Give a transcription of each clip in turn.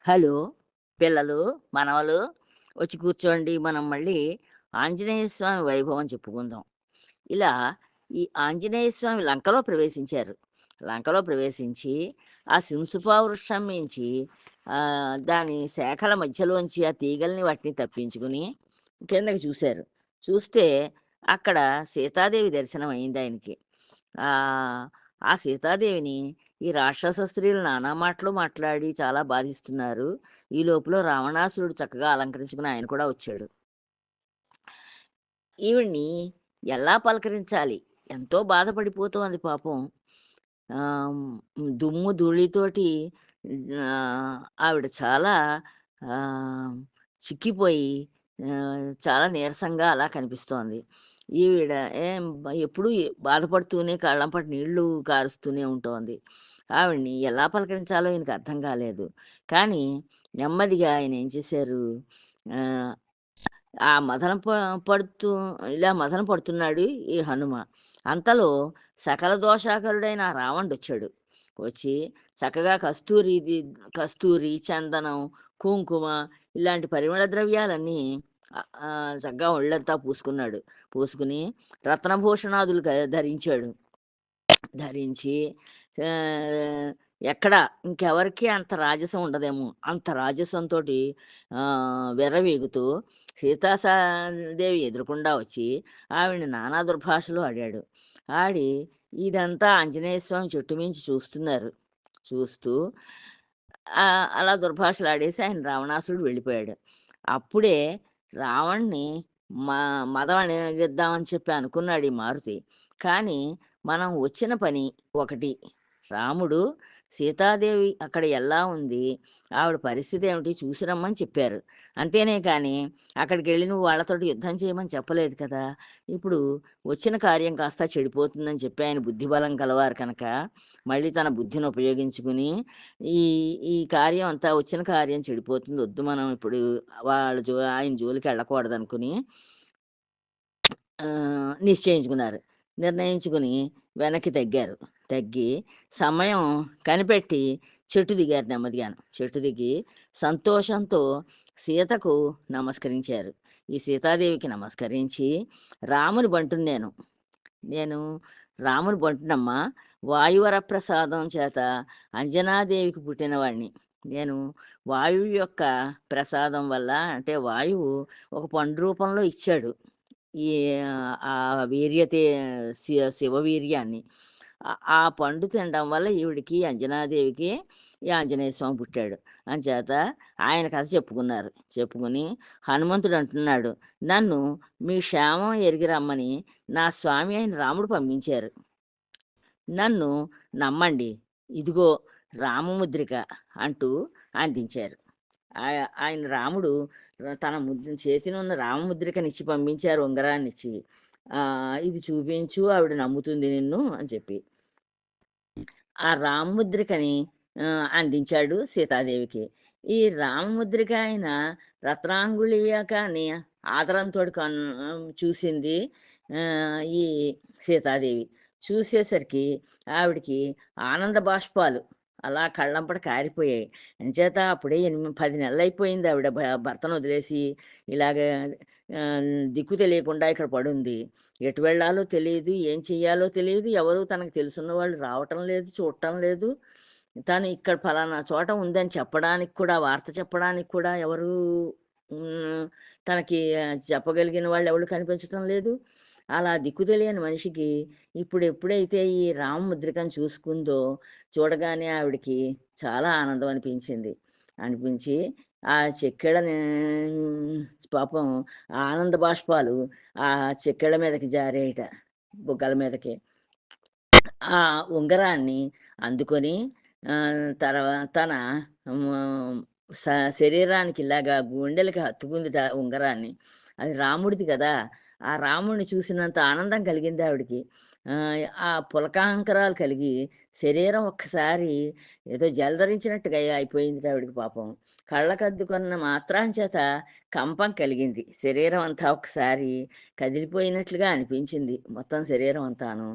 Hello! పిల్లలు, మనవలు వచ్చి కూర్చోండి. మనం మళ్ళీ ఆంజనేయ స్వామి వైభవం చెప్పుకుందాం. ఇలా ఈ ఆంజనేయ స్వామి లంకలో ప్రవేశించారు. లంకలో ప్రవేశించి, ఆ సింసుపా వృక్షం మించి దాని శాఖల మధ్యలోంచి ఆ తీగల్ని వాటిని తప్పించుకుని కిందకి చూశారు. చూస్తే అక్కడ సీతాదేవి దర్శనం అయిందాయనకి. ఆహ్, ఆ సీతాదేవిని ఈ రాక్షస స్త్రీలు నానా మాటలు మాట్లాడి చాలా బాధిస్తున్నారు. ఈ లోపులో రావణాసురుడు చక్కగా అలంకరించుకుని ఆయన కూడా వచ్చాడు. ఈవిడ్ని ఎలా పలకరించాలి? ఎంతో బాధపడిపోతోంది పాపం. దుమ్ము ధూళితోటి ఆవిడ చాలా ఆహ్, చిక్కిపోయి చాలా నీరసంగా అలా కనిపిస్తోంది. ఈవిడ ఎప్పుడూ బాధపడుతూనే కళ్ళంపట నీళ్లు కారుస్తూనే ఉంటోంది. ఆవిడని ఎలా పలకరించాలో ఈయనకి అర్థం కాలేదు. కానీ నెమ్మదిగా ఆయన ఏం చేశారు, ఆహ్, ఆ మదన పడుతూ ఇలా మదన పడుతున్నాడు ఈ హనుమ. అంతలో సకల దోషాకరుడైన ఆ రావణుడొచ్చాడు. వచ్చి చక్కగా కస్తూరి, చందనం, కుంకుమ ఇలాంటి పరిమళ ద్రవ్యాలన్నీ చక్కగా ఒళ్ళంతా పూసుకున్నాడు. పూసుకుని రత్నభూషణాదులు ధరించాడు. ధరించి ఆహ్, ఎక్కడ ఇంకెవరికీ అంత రాజసం ఉండదేమో! అంత రాజసంతోటి విర్రవీగుతూ దేవి ఎదురుగుండా వచ్చి ఆవిడని నానా దుర్భాషలు ఆడాడు. ఆడి ఇదంతా ఆంజనేయ స్వామి చెట్టు మించి చూస్తున్నారు. చూస్తూ అలా దుర్భాషలాడేసి ఆయన రావణాసురుడు వెళ్ళిపోయాడు. అప్పుడే రావణ్ణి మ మదం అణిగిద్దామని చెప్పి అనుకున్నాడు ఈ మారుతి. కానీ మనం వచ్చిన పని ఒకటి. రాముడు సీతాదేవి అక్కడ ఎలా ఉంది? ఆవిడ పరిస్థితి ఏమిటి చూసి రమ్మని చెప్పారు. అంతేనే కానీ అక్కడికెళ్ళి నువ్వు వాళ్ళతోటి యుద్ధం చేయమని చెప్పలేదు కదా! ఇప్పుడు వచ్చిన కార్యం కాస్త చెడిపోతుందని చెప్పి ఆయన బుద్ధిబలం కలవారు కనుక, మళ్ళీ తన బుద్ధిని ఉపయోగించుకుని ఈ ఈ కార్యం అంతా వచ్చిన కార్యం చెడిపోతుంది. వద్దు మనం ఇప్పుడు ఆయన జోలికెళ్ళకూడదనుకుని నిశ్చయించుకున్నారు. నిర్ణయించుకుని వెనక్కి తగ్గారు. తగ్గి సమయం కనిపెట్టి చెట్టు దిగారు నెమ్మదిగాను. చెట్టు దిగి సంతోషంతో సీతకు నమస్కరించారు. ఈ సీతాదేవికి నమస్కరించి, రాముని బంటును నేను. నేను రాముని బంటునమ్మా. వాయువర ప్రసాదం చేత అంజనాదేవికి పుట్టినవాడిని. నేను వాయువు యొక్క ప్రసాదం వల్ల అంటే వాయువు ఒక పండు రూపంలో ఇచ్చాడు. ఈ ఆ వీర్యతే శివవీర్యాన్ని. ఆ పండు తినడం వల్ల ఈవిడికి అంజనాదేవికి ఈ ఆంజనేయ స్వామి పుట్టాడు. అంచేత ఆయన కథ చెప్పుకున్నారు. చెప్పుకుని హనుమంతుడు అంటున్నాడు, "నన్ను మీ క్షేమం ఎరిగి రమ్మని నా స్వామి అయిన రాముడు పంపించారు. నన్ను నమ్మండి. ఇదిగో రామముద్రిక" అంటూ అందించారు. ఆయన రాముడు తన చేతినున్న రామముద్రికనిచ్చి పంపించారు ఉంగరాన్నిచ్చి. "ఇది చూపించు ఆవిడ నమ్ముతుంది నిన్ను" అని చెప్పి. ఆ రామముద్రికని అందించాడు సీతాదేవికి. ఈ రామముద్రిక ఆయన రత్నాంగుళీయక అని ఆదరంతోటి చూసింది ఈ సీతాదేవి. చూసేసరికి ఆవిడకి ఆనంద బాష్పాలు అలా కళ్ళంపట కారిపోయాయి. అంచేత అప్పుడే 10 నెలలయిపోయింది ఆవిడ భర్తను వదిలేసి ఇలాగ దిక్కు తెలియకుండా ఇక్కడ పడుంది. ఎటు వెళ్ళాలో తెలీదు. ఏం చెయ్యాలో తెలీదు. ఎవరు తనకు తెలుసున్న వాళ్ళు రావటం లేదు, చూడటం లేదు. తను ఇక్కడ ఫలానా చోట ఉందని చెప్పడానికి కూడా వార్త చెప్పడానికి కూడా ఎవరు హ్మ్. తనకి చెప్పగలిగిన వాళ్ళెవళ్ళు కనిపించటం లేదు. అలా దిక్కు తెలియని మనిషికి ఇప్పుడు ఎప్పుడైతే ఈ రామముద్రికను చూసుకుందో, చూడగానే ఆవిడకి చాలా ఆనందం అనిపించింది. అనిపించి ఆ చెక్కిళ్ళని పాపం ఆనంద బాష్పాలు ఆ చెక్కిళ్ళ మీదకి జారాయిట. బుగ్గల మీదకి. ఆ ఉంగరాన్ని అందుకొని తన హ్మ్, స శరీరానికి ఇలాగా గుండెలకి హత్తుకుందిట ఉంగరాన్ని. అది రాముడిది కదా! ఆ రాముడిని చూసినంత ఆనందం కలిగింది ఆవిడకి. ఆ పులకాంకరాలు కలిగి శరీరం ఒక్కసారి ఏదో జలధరించినట్టుగా అయిపోయిందిట ఆవిడకి పాపం. కళ్ళకద్దుకున్న మాత్రాంచేత కంపం కలిగింది. శరీరం అంతా ఒకసారి కదిలిపోయినట్లుగా అనిపించింది మొత్తం శరీరం అంతాను.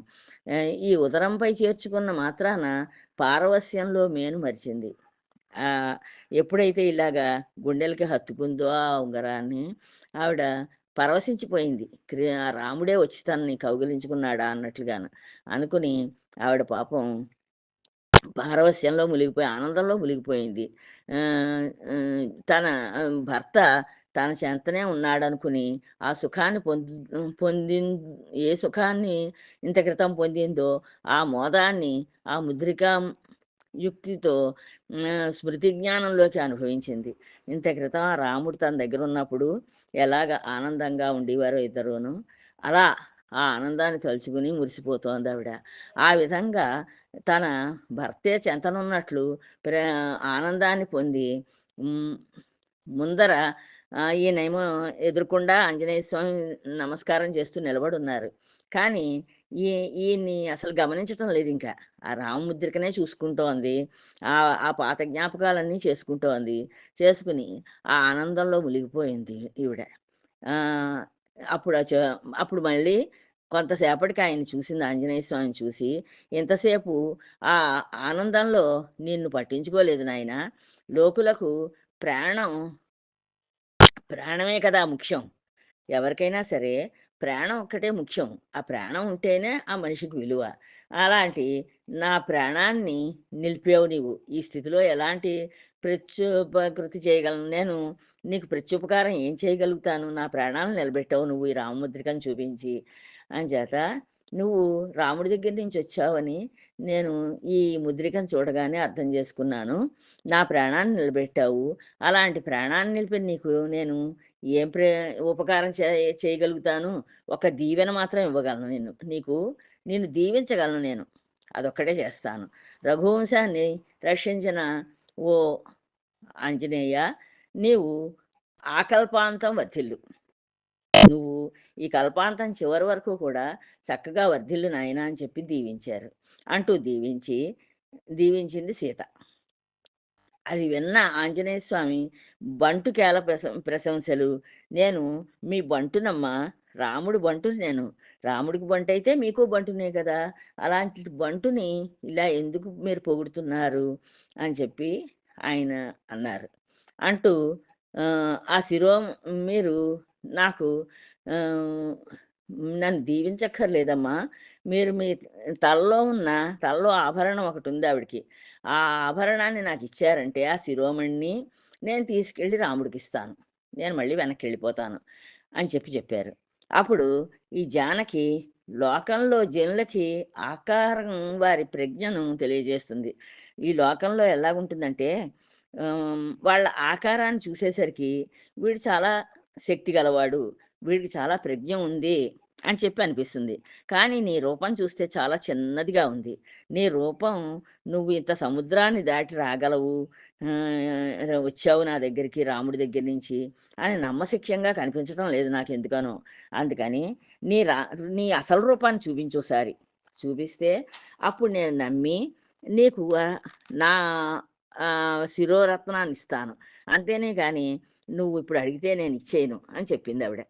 ఈ ఉదరంపై చేర్చుకున్న మాత్రాన పారవస్యంలో మేను మరిచింది. ఆహ్, ఎప్పుడైతే ఇలాగా గుండెలకి హత్తుకుందో ఆ ఉంగరాన్ని, ఆవిడ పరవశించిపోయింది. ఆ రాముడే వచ్చి తనని కౌగిలించుకున్నాడా అన్నట్లుగాను. అనుకుని ఆవిడ పాపం పారవస్యంలో మునిగిపోయి, ఆనందంలో మునిగిపోయింది. ఆహ్, ఆహ్, తన భర్త తన చెంతనే ఉన్నాడనుకుని, ఆ సుఖాన్ని పొందిన్ ఏ సుఖాన్ని ఇంత క్రితం పొందిందో, ఆ మోదాన్ని, ఆ ముద్రికా యుక్తితో స్మృతి జ్ఞానంలోకి అనుభవించింది. ఇంత క్రితం ఆ రాముడు తన దగ్గరున్నప్పుడు ఎలాగ ఆనందంగా ఉండేవారో ఇద్దరూను, అలా ఆ ఆనందాన్ని తలుచుకుని మురిసిపోతోందావిడ. ఆ విధంగా తన భర్తే చెంతనున్నట్లు ప్ర ఆనందాన్ని పొంది హ్మ్. ముందర ఈయనేమో ఎదురుగుండా ఆంజనేయ స్వామి నమస్కారం చేస్తూ నిలబడున్నారు. కానీ ఈ ఈయన్ని అసలు గమనించటం లేదింక. ఆ రామముద్రికనే చూసుకుంటోంది. ఆ పాత జ్ఞాపకాలన్నీ చేసుకుంటోంది. చేసుకుని ఆ ఆనందంలో మునిగిపోయింది ఈవిడ. ఆహ్, అప్పుడు ఆ చ అప్పుడు మళ్ళీ కొంతసేపటికి ఆయన్ని చూసింది ఆంజనేయ స్వామిని చూసి, "ఇంతసేపు ఆ ఆనందంలో నిన్ను పట్టించుకోలేదు నాయనా. లోకులకు ప్రాణం ప్రాణమే కదా ముఖ్యం. ఎవరికైనా సరే ప్రాణం ఒక్కటే ముఖ్యం. ఆ ప్రాణం ఉంటేనే ఆ మనిషికి విలువ. అలాంటి నా ప్రాణాన్ని నిలిపావు నీవు. ఈ స్థితిలో ఎలాంటి ప్రత్యుపకృతి చేయగలను? నేను నీకు ప్రత్యుపకారం ఏం చేయగలుగుతాను? నా ప్రాణాలను నిలబెట్టావు నువ్వు ఈ రామముద్రికను చూపించి. అంచేత నువ్వు రాముడి దగ్గర నుంచి వచ్చావని నేను ఈ ముద్రికను చూడగానే అర్థం చేసుకున్నాను. నా ప్రాణాన్ని నిలబెట్టావు. అలాంటి ప్రాణాన్ని నిలిపిన నీకు నేను ఏం ఉపకారం చేయగలుగుతాను? ఒక దీవెన మాత్రం ఇవ్వగలను నిన్ను దీవించగలను నేను. అదొక్కటే చేస్తాను. రఘువంశాన్ని రక్షించిన ఓ ఆంజనేయ, నీవు ఆకల్పాంతం వర్ధిల్లు. నువ్వు ఈ కల్పాంతం చివరి వరకు కూడా చక్కగా వర్ధిల్లు నాయనా అని చెప్పి దీవించారు. అంటూ దీవించింది సీత. అది విన్న ఆంజనేయ స్వామి బంటు కేల ప్రశంసలు. నేను మీ బంటునమ్మా. రాముడు బంటుని నేను. రాముడికి బంటైతే మీకు బంటునే కదా! అలాంటి బంటుని ఇలా ఎందుకు మీరు పొగుడుతున్నారు? అని చెప్పి ఆయన అన్నారు. అంటూ ఆ మీరు నాకు ఆహ్, నన్ను దీవించక్కర్లేదమ్మా. మీరు మీ తలలో ఆభరణం ఒకటుంది ఆవిడకి. ఆ ఆభరణాన్ని నాకిచ్చారంటే, ఆ శిరోమణిని నేను తీసుకెళ్ళి రాముడికిస్తాను. నేను మళ్ళీ వెనక్కెళ్ళిపోతాను అని చెప్పారు. అప్పుడు ఈ జానకి లోకంలో జనులకి ఆకారం వారి ప్రజ్ఞను తెలియజేస్తుంది. ఈ లోకంలో ఎలాగుంటుందంటే, వాళ్ళ ఆకారాన్ని చూసేసరికి వీడు చాలా శక్తి గలవాడు, వీడికి చాలా ప్రజ్ఞ ఉంది అని చెప్పి అనిపిస్తుంది. కానీ నీ రూపం చూస్తే చాలా చిన్నదిగా ఉంది. నీ రూపం నువ్వు ఇంత సముద్రాన్ని దాటి రాగలవు. వచ్చావు నా దగ్గరికి రాముడి దగ్గర నుంచి అని నమ్మశక్యంగా కనిపించడం లేదు నాకెందుకనో. అందుకని నీ రా నీ అసలు రూపాన్ని చూపించోసారి. చూపిస్తే అప్పుడు నేను నమ్మి నీకు నా శిరోరత్నాన్నిస్తాను. అంతేనే గాని నువ్వు ఇప్పుడు అడిగితే నేను ఇచ్చేయను అని చెప్పిందావిడ.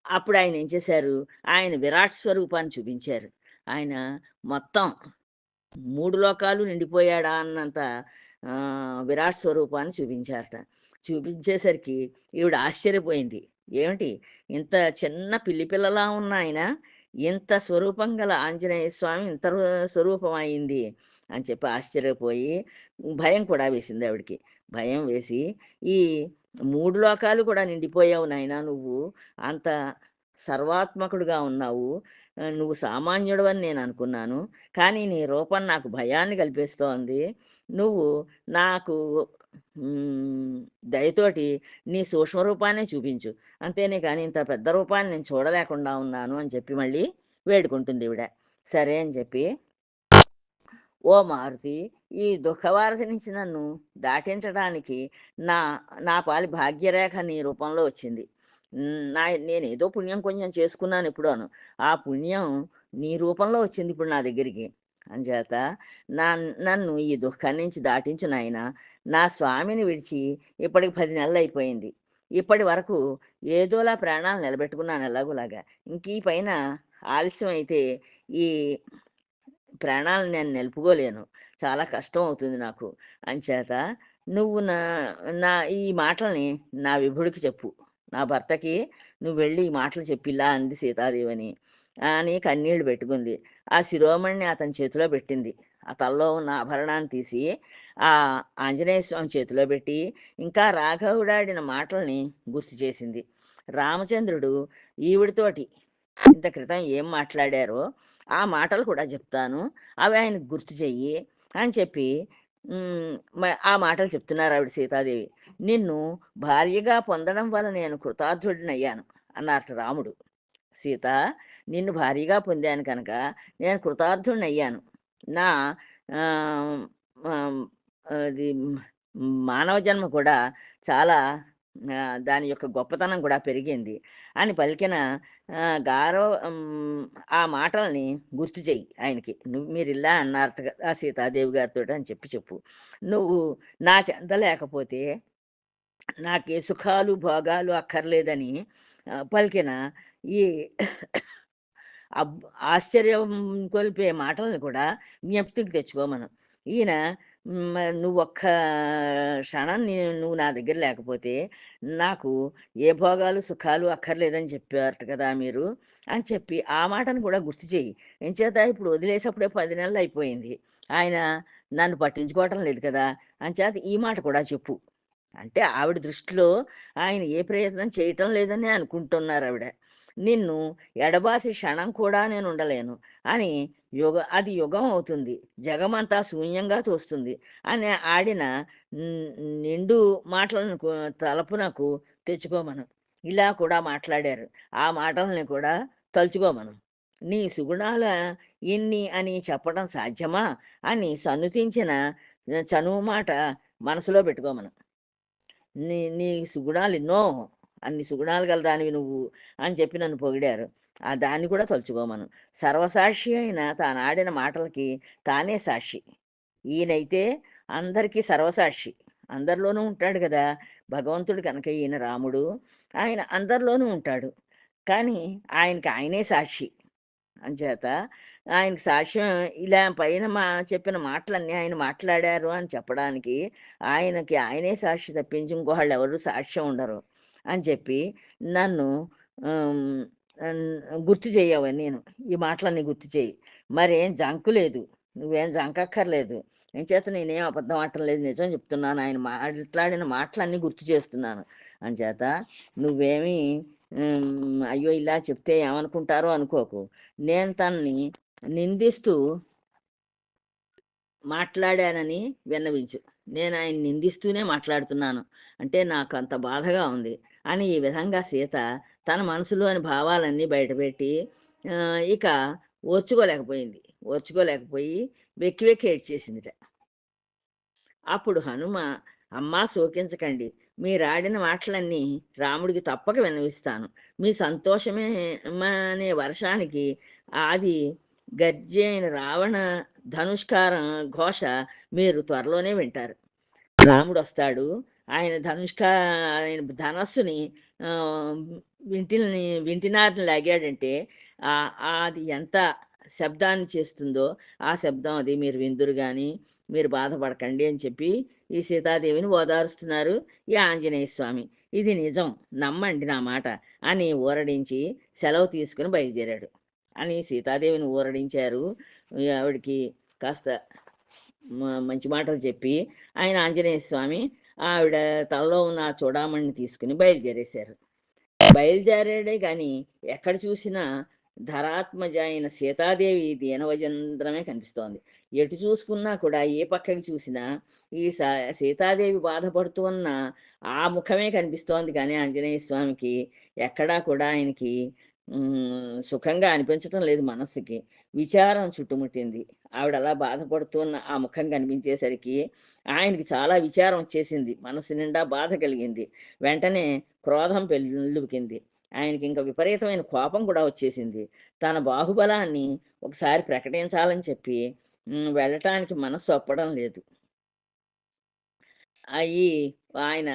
అప్పుడు ఆయనేం చేశారు, ఆయన విరాట్ స్వరూపాన్ని చూపించారు. ఆయన మొత్తం 3 లోకాలు నిండిపోయాడా అన్నంత విరాట్ స్వరూపాన్ని చూపించారట. చూపించేసరికి ఈవిడ ఆశ్చర్యపోయింది. ఏమిటి ఇంత చిన్న పిల్లి పిల్లలా ఉన్న ఆయన, ఇంత స్వరూపం గల ఆంజనేయ స్వామి ఇంత స్వరూపం అయింది అని చెప్పి ఆశ్చర్యపోయి, భయం కూడా వేసింది ఆవిడకి. భయం వేసి, "ఈ 3 లోకాలు కూడా నిండిపోయావు నాయనా నువ్వు. అంత సర్వాత్మకుడుగా ఉన్నావు. నువ్వు సామాన్యుడివని నేననుకున్నాను. కానీ నీ రూపం నాకు భయాన్ని కల్పిస్తోంది. నువ్వు నాకు హ్మ్, దయతోటి నీ సూక్ష్మ రూపాన్నే చూపించు. అంతేనే గాని ఇంత పెద్ద రూపాన్ని నేను చూడలేకుండా ఉన్నాను" అని చెప్పి మళ్ళీ వేడుకుంటుందీవిడ. సరే అని చెప్పి, "ఓ మారుతి! ఈ దుఃఖవారధి నుంచి నన్ను దాటించడానికి నా నా పాలి భాగ్యరేఖ నీ రూపంలో వచ్చింది. నేనేదో పుణ్యం కొంచెం చేసుకున్నాను ఎప్పుడోను. ఆ పుణ్యం నీ రూపంలో వచ్చింది ఇప్పుడు నా దగ్గరికి. అంచేత నన్ను ఈ దుఃఖం నుంచి దాటించు నాయనా. నా స్వామిని విడిచి ఇప్పటికి 10 నెలలయిపోయింది. ఇప్పటి వరకు ఏదోలా ప్రాణాలు నిలబెట్టుకున్నాను ఎలాగోలాగా. ఇంక ఈ పైన ఆలస్యం అయితే ఈ ప్రాణాలను నేను నిలుపుకోలేను. చాలా కష్టం అవుతుంది నాకు. అంచేత నువ్వు నా నా ఈ మాటల్ని నా విభుడికి చెప్పు. నా భర్తకి నువ్వు వెళ్ళి ఈ మాటలు చెప్పు ఇలా అంది సీతాదేవని. అని కన్నీళ్లు పెట్టుకుంది. ఆ శిరోమణిని అతని చేతిలో పెట్టింది. ఆ తలలో ఉన్న ఆభరణాన్ని తీసి ఆంజనేయ స్వామి చేతిలో పెట్టి, ఇంకా రాఘవుడాడిన మాటల్ని గుర్తు చేసింది. రామచంద్రుడు ఈవిడతోటి ఇంత క్రితం ఏం మాట్లాడారో ఆ మాటలు కూడా చెప్తాను. అవి ఆయనకు గుర్తు చెయ్యి అని చెప్పి ఆ మాటలు చెప్తున్నారు ఆవిడ సీతాదేవి. నిన్ను భార్యగా పొందడం వల్ల నేను కృతార్థుడినయ్యాను అన్నారట రాముడు. సీత, నిన్ను భార్యగా పొందాను కనుక నేను కృతార్థుడినయ్యాను. నా ఆహ్, ఆహ్, అది మానవ జన్మ కూడా చాలా దాని యొక్క గొప్పతనం కూడా పెరిగింది అని పలికిన ఆ మాటల్ని గుర్తు చెయ్యి ఆయనకి. మీరిలా అన్నారట కదా సీతాదేవి గారితోటి అని చెప్పు. నువ్వు నా చెంత లేకపోతే నాకే సుఖాలు, భోగాలు అక్కర్లేదని పలికిన ఈ అబ్ ఆశ్చర్యం కొలిపే మాటలను కూడా జ్ఞప్తికి తెచ్చుకోమను. ఈయన నువ్వొక్క క్షణం నువ్వు నా దగ్గర లేకపోతే నాకు ఏ భోగాలు, సుఖాలు అక్కర్లేదని చెప్పారట కదా మీరు అని చెప్పి ఆ మాటను కూడా గుర్తు చెయ్యి. ఎంచేత ఇప్పుడు వదిలేసప్పుడే 10 నెలలయిపోయింది. ఆయన నన్ను పట్టించుకోవటం లేదు కదా! అంచేత ఈ మాట కూడా చెప్పు. అంటే ఆవిడ దృష్టిలో ఆయన ఏ ప్రయత్నం చేయటం లేదనే అనుకుంటున్నారావిడ. నిన్ను ఎడబాసి క్షణం కూడా నేనుండలేను అని అది యుగం అవుతుంది. జగమంతా శూన్యంగా తోస్తుంది అని ఆడిన న్ నిండు మాటలను తలపునకు తెచ్చుకోమను. ఇలా కూడా మాట్లాడారు. ఆ మాటల్ని కూడా తలుచుకోమను. నీ సుగుణాల ఇన్ని అని చెప్పడం సాధ్యమా? అని సన్నుతించిన చనువు మాట మనసులో పెట్టుకోమను. నీ సుగుణాలెన్నో, అన్ని సుగుణాలు గల దానివి నువ్వు అని చెప్పి నన్ను పొగిడారు. దాన్ని కూడా తలుచుకోమను. సర్వసాక్షి అయిన తానాడిన మాటలకి తానే సాక్షి. ఈయనైతే అందరికీ సర్వసాక్షి. అందరిలోనూ ఉంటాడు గదా! భగవంతుడు కనుక ఈయన రాముడు. ఆయన అందరిలోనూ ఉంటాడు. కానీ ఆయనకి ఆయనే సాక్షి. అంచేత ఆయనకి సాక్ష్యం ఇలా పైన చెప్పిన మాటలన్నీ ఆయన మాట్లాడారు అని చెప్పడానికి ఆయనకి ఆయనే సాక్షి తప్పించి ఇంకోళ్ళెవరు సాక్ష్యం ఉండరు అని చెప్పి నన్ను ఆమ్, గుర్తు చెయ్యవు నేను ఈ మాటలన్నీ గుర్తు చెయ్యి. మరేం జంకు లేదు, నువ్వేం జంకక్కర్లేదు. ఎంచేత నేనేం అబద్ధం ఆడటం నిజం చెప్తున్నాను. ఆయన మాట్లాడిన మాటలన్నీ గుర్తు చేస్తున్నాను. అంచేత నువ్వేమీ అయ్యో ఇలా చెప్తే ఏమనుకుంటారో అనుకోకు. నేను తనని నిందిస్తూ మాట్లాడానని విన్నవించు. నేను ఆయన్ని నిందిస్తూనే మాట్లాడుతున్నాను. అంటే నాకు అంత బాధగా ఉంది అని ఈ విధంగా సీత తన మనసులోని భావాలన్నీ బయటపెట్టి ఇక ఓర్చుకోలేకపోయింది. ఓర్చుకోలేకపోయి వెక్కి వెక్కి ఏడ్చేసిందిట. అప్పుడు హనుమ, అమ్మా శోకించకండి. మీరాడిన మాటలన్నీ రాముడికి తప్పక విన్నవిస్తాను. మీ సంతోషమే అనే వర్షానికి ఆది గర్జే అయిన రావణ ధనుష్కారం ఘోష మీరు త్వరలోనే వింటారు. రాముడొస్తాడు. ఆయన ధనస్సుని వింటినారిని లాగాడంటే అది ఎంత శబ్దాన్ని చేస్తుందో, ఆ శబ్దం అది మీరు విందురు గాని, మీరు బాధపడకండి అని చెప్పి ఈ సీతాదేవిని ఓదారుస్తున్నారు ఈ ఆంజనేయ స్వామి. ఇది నిజం, నమ్మండి నా మాట అని ఊరడించి సెలవు తీసుకుని బయలుదేరాడు. అని సీతాదేవిని ఊరడించారు. ఆవిడకి కాస్త మంచి మాటలు చెప్పి ఆయన ఆంజనేయ స్వామి ఆవిడ తలలో ఉన్న ఆ చూడామణిని తీసుకుని బయలుదేరేశారు. బయలుదేరాడే గాని ఎక్కడ చూసినా ధరాత్మజ అయిన సీతాదేవి దీనవజంద్రమే కనిపిస్తోంది. ఎటు చూసుకున్నా కూడా ఏ పక్కకి చూసినా ఈ సీతాదేవి బాధపడుతూ ఉన్న ఆ ముఖమే కనిపిస్తోంది కానీ ఆంజనేయ స్వామికి ఎక్కడా కూడా ఆయనకి సుఖంగా అనిపించటం లేదు మనస్సుకి. విచారం చుట్టుముట్టింది. ఆవిడ అలా బాధపడుతున్న ఆ ముఖం కనిపించేసరికి ఆయనకి చాలా విచారం వచ్చేసింది. మనసు నిండా బాధ కలిగింది. వెంటనే క్రోధం పెల్లుబికింది. ఆయనకి ఇంక విపరీతమైన కోపం కూడా వచ్చేసింది. తన బాహుబలాన్ని ఒకసారి ప్రకటించాలని చెప్పి వెళ్ళటానికి మనస్సు ఒప్పడం లేదు. అయ్యి ఆయన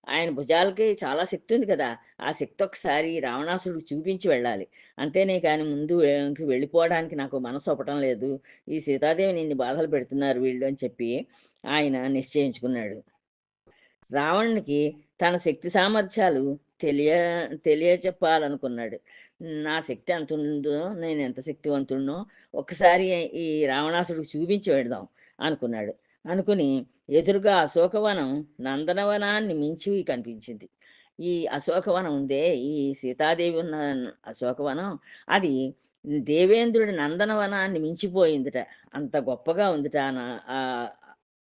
ఆయన భుజాలకి చాలా శక్తి ఉంది కదా! ఆ శక్తి ఒకసారి రావణాసురుడికి చూపించి వెళ్ళాలి. అంతేనే కానీ ముందు వెళ్ళిపోవడానికి నాకు మనసు ఒప్పటం లేదు. ఈ సీతాదేవిని ఇన్ని బాధలు పెడుతున్నారు వీళ్ళు అని చెప్పి ఆయన నిశ్చయించుకున్నాడు. రావణునికి తన శక్తి సామర్థ్యాలు తెలియ తెలియచెప్పాలనుకున్నాడు. నా శక్తి ఎంతుందో, నేనెంత శక్తివంతుడినో ఒక్కసారి ఈ రావణాసుడికి చూపించి వెడదాం అనుకున్నాడు. అనుకుని ఎదురుగా అశోకవనం నందనవనాన్ని మించి కనిపించింది. ఈ అశోకవనం ఉందే, ఈ సీతాదేవి ఉన్న అశోకవనం అది దేవేంద్రుడి నందనవనాన్ని మించిపోయిందిట. అంత గొప్పగా ఉందిట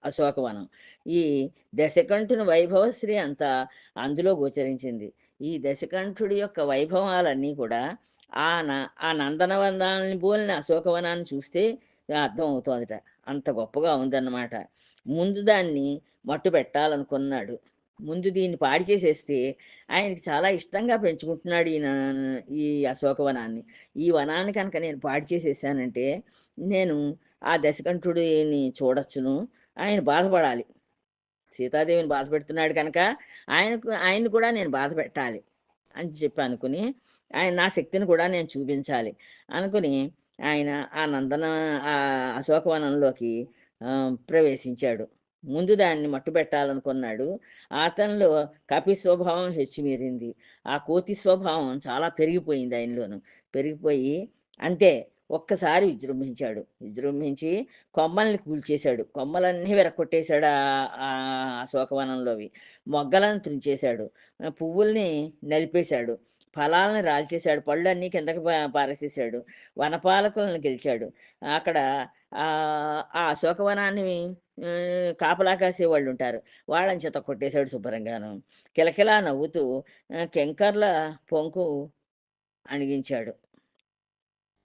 అశోకవనం. ఈ దశకంఠుని వైభవశ్రీ అంతా అందులో గోచరించింది. ఈ దశకంఠుడి యొక్క వైభవాలన్నీ కూడా ఆ నందనవనాన్ని పోలిన అశోకవనాన్ని చూస్తే అర్థమవుతోందిట. అంత గొప్పగా ఉందన్నమాట. ముందు దాన్ని మట్టుబెట్టాలనుకున్నాడు. ముందు దీన్ని పాడు చేసేస్తే ఆయనకి చాలా ఇష్టంగా పెంచుకుంటున్నాడు ఈ అశోకవనాన్ని. ఈ వనాన్ని కనుక నేను పాడు చేసేసానంటే, నేను ఆ దశకంఠుడిని చూడొచ్చును. ఆయన బాధపడాలి. సీతాదేవిని బాధపెడుతున్నాడు కనుక ఆయన్ని కూడా నేను బాధపెట్టాలి అని చెప్పి అనుకుని, నా శక్తిని కూడా నేను చూపించాలి అనుకుని, ఆయన అశోకవనంలోకి ప్రవేశించాడు. ముందు దాన్ని మట్టుబెట్టాలనుకున్నాడు. అతనిలో కపి స్వభావం హెచ్చుమీరింది. ఆ కోతి స్వభావం చాలా పెరిగిపోయింది ఆయనలోను. పెరిగిపోయి అంతే ఒక్కసారి విజృంభించాడు. విజృంభించి కొమ్మల్ని కూల్చేశాడు. కొమ్మలన్నీ విరక్కొట్టేశాడు అశోకవనంలోవి. మొగ్గలను తుంచేశాడు. పువ్వుల్ని నలిపేశాడు. ఫలాలను రాల్చేశాడు. పళ్ళన్నీ కిందకి పారేసేశాడు. వనపాలకులను గెలిచాడు. అక్కడ ఆ అశోకవనాన్ని కాపలా కాసేవాళ్ళుంటారు. వాళ్ళని చితక్కొట్టేశాడు శుభ్రంగాను. కిలకిలా నవ్వుతూ కింకర్ల పొంకు అణిగించాడు.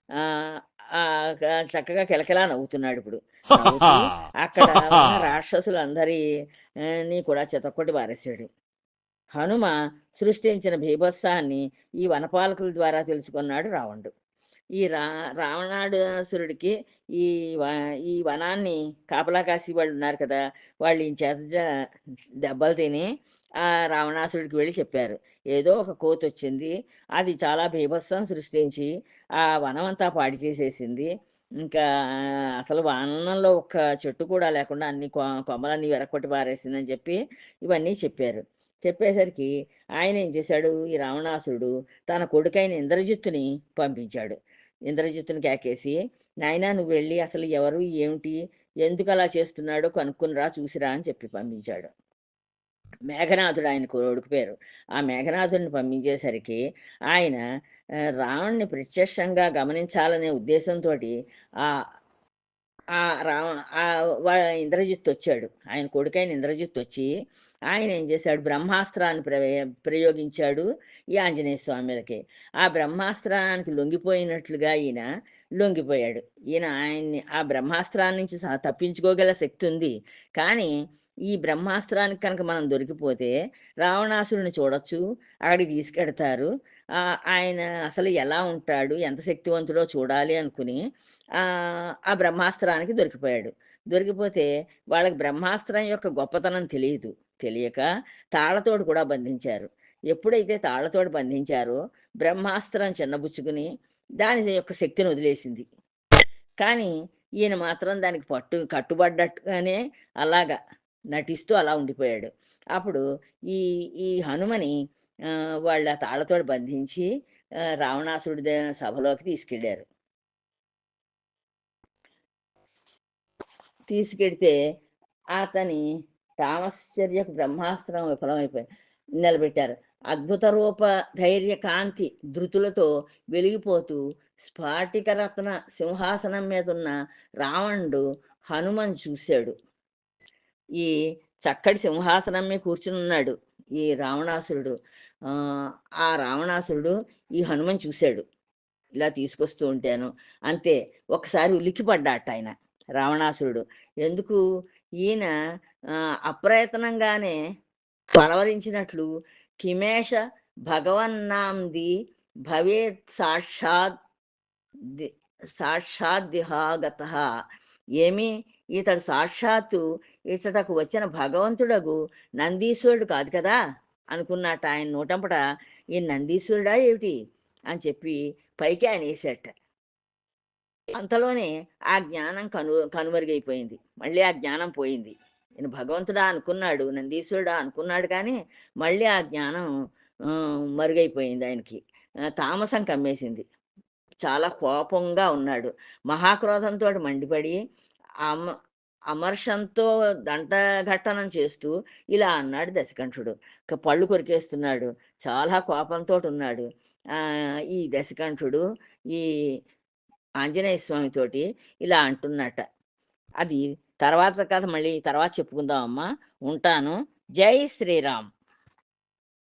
ఆహ్, చక్కగా కిలకిలా నవ్వుతున్నాడిప్పుడు. నవ్వుతూ అక్కడ ఉన్న రాక్షసులందరి ని కూడా చితక్కొట్టి పారేశాడు. హనుమ సృష్టించిన బీభత్సాన్ని ఈ వనపాలకుల ద్వారా తెలుసుకున్నాడు రావణుడు. ఈ రావణాసురుడికి ఈ వ ఈ వనాన్ని కాపలా కాసే వాళ్ళున్నారు కదా! వాళ్ళు ఈయన చేత దెబ్బలు తిని రావణాసురుడికి వెళ్లి చెప్పారు. ఏదో ఒక కోతొచ్చింది. అది చాలా బీభత్సం సృష్టించి ఆ వనమంతా పాడు చేసేసింది. ఇంకా అసలు వనంలో ఒక్క చెట్టు కూడా లేకుండా అన్ని కొమ్మలన్నీ విరక్కొట్టి పారేసిందని చెప్పి ఇవన్నీ చెప్పారు. చెప్పేసరికి ఆయనేం చేశాడు, ఈ రావణాసురుడు తన కొడుకైన ఇంద్రజిత్తుని పంపించాడు. ఇంద్రజిత్తుని కేకేసి, "నాయనా నువ్వెళ్ళి అసలు ఎవరు? ఏమిటి? ఎందుకలా చేస్తున్నాడో కనుక్కొని రా, చూసిరా" అని చెప్పి పంపించాడు. మేఘనాథుడు ఆయన కొడుకు పేరు. ఆ మేఘనాథుడిని పంపించేసరికి ఆయన రావణ్ణి ప్రత్యక్షంగా గమనించాలనే ఉద్దేశంతోటి ఆహ్, ఆ రావ వా ఇంద్రజిత్తొచ్చాడు. ఆయన కొడుకైన ఇంద్రజిత్తొచ్చి, ఆయనేం చేశాడు బ్రహ్మాస్త్రాన్ని ప్రయోగించాడు ఈ ఆంజనేయ స్వామి మీదకి. ఆ బ్రహ్మాస్త్రానికి లొంగిపోయినట్లుగా ఈయన లొంగిపోయాడు. ఆయన్ని ఆ బ్రహ్మాస్త్రాన్ని నుంచి తప్పించుకోగల శక్తి ఉంది. కానీ, ఈ బ్రహ్మాస్త్రానికి కనుక మనం దొరికిపోతే రావణాసురుడిని చూడొచ్చు. అక్కడికి తీసుకెడతారు. ఆయన అసలు ఎలా ఉంటాడు? ఎంత శక్తివంతుడో చూడాలి అనుకుని ఆ బ్రహ్మాస్త్రానికి దొరికిపోయాడు. దొరికిపోతే వాళ్ళకి బ్రహ్మాస్త్రం యొక్క గొప్పతనం తెలీదు. తెలియక తాళ్ళతోటి కూడా బంధించారు. ఎప్పుడైతే తాళ్ళతోటి బంధించారో బ్రహ్మాస్త్రం చిన్నబుచ్చుకుని దాని యొక్క శక్తిని వదిలేసింది. కానీ ఈయన మాత్రం దానికి కట్టుబడ్డట్టుగానే అలాగా నటిస్తూ అలా ఉండిపోయాడు. అప్పుడు ఈ ఈ హనుమని వాళ్ళ తాళ్ళతోటి బంధించి రావణాసురుడి సభలోకి తీసుకెళ్లారు. తీసుకెడితే అతని తామశ్చర్యకు బ్రహ్మాస్త్రం విఫలమైపోయింది. నిలబెట్టారు. అద్భుత రూప ధైర్య కాంతి ధృతులతో వెలిగిపోతూ స్ఫాటికరత్న సింహాసనం మీదున్న రావణుడు హనుమని చూశాడు. ఈ చక్కటి సింహాసనం మీద కూర్చునున్నాడు ఈ రావణాసురుడు. ఆ రావణాసురుడు ఈ హనుమని చూశాడు. ఇలా తీసుకొస్తూ ఉంటేను. అంతే ఒకసారి ఉలిక్కిపడ్డాటాయన రావణాసురుడు. ఎందుకు ఈయన అప్రయత్నంగానే పలవరించినట్లు కిమేష భగవన్నాంది భవేత్ ది సాక్షాద్దిహాగతః. ఏమి ఇతడు సాక్షాత్తు ఇచ్చటకు వచ్చిన భగవంతుడగు నందీశ్వరుడు కాదు కదా అనుకున్నట్ట ఆయన నోటంపట, ఈ నందీశ్వరుడా ఏమిటి అని చెప్పి పైకి ఆయన వేసేట. అంతలోనే ఆ జ్ఞానం కనుమరుగైపోయింది. మళ్ళీ ఆ జ్ఞానం పోయింది. ఈయన భగవంతుడా అనుకున్నాడు, నందీశ్వరుడా అనుకున్నాడు కానీ, మళ్ళీ ఆ జ్ఞానం మరుగైపోయింది ఆయనకి. తామసం కమ్మేసింది. చాలా కోపంగా ఉన్నాడు. మహాక్రోధంతోటి మండిపడి అమ అమర్షంతో దండఘట్టనం చేస్తూ ఇలా అన్నాడు దశకంఠుడు. పళ్ళు కొరికేస్తున్నాడు. చాలా కోపంతోటున్నాడు. ఈ దశకంఠుడు ఈ ఆంజనేయ స్వామితోటి ఇలా అంటున్నట్ట. అది తర్వాత కథ మళ్ళీ తర్వాత చెప్పుకుందాం అమ్మా. ఉంటాను. జై శ్రీరామ్.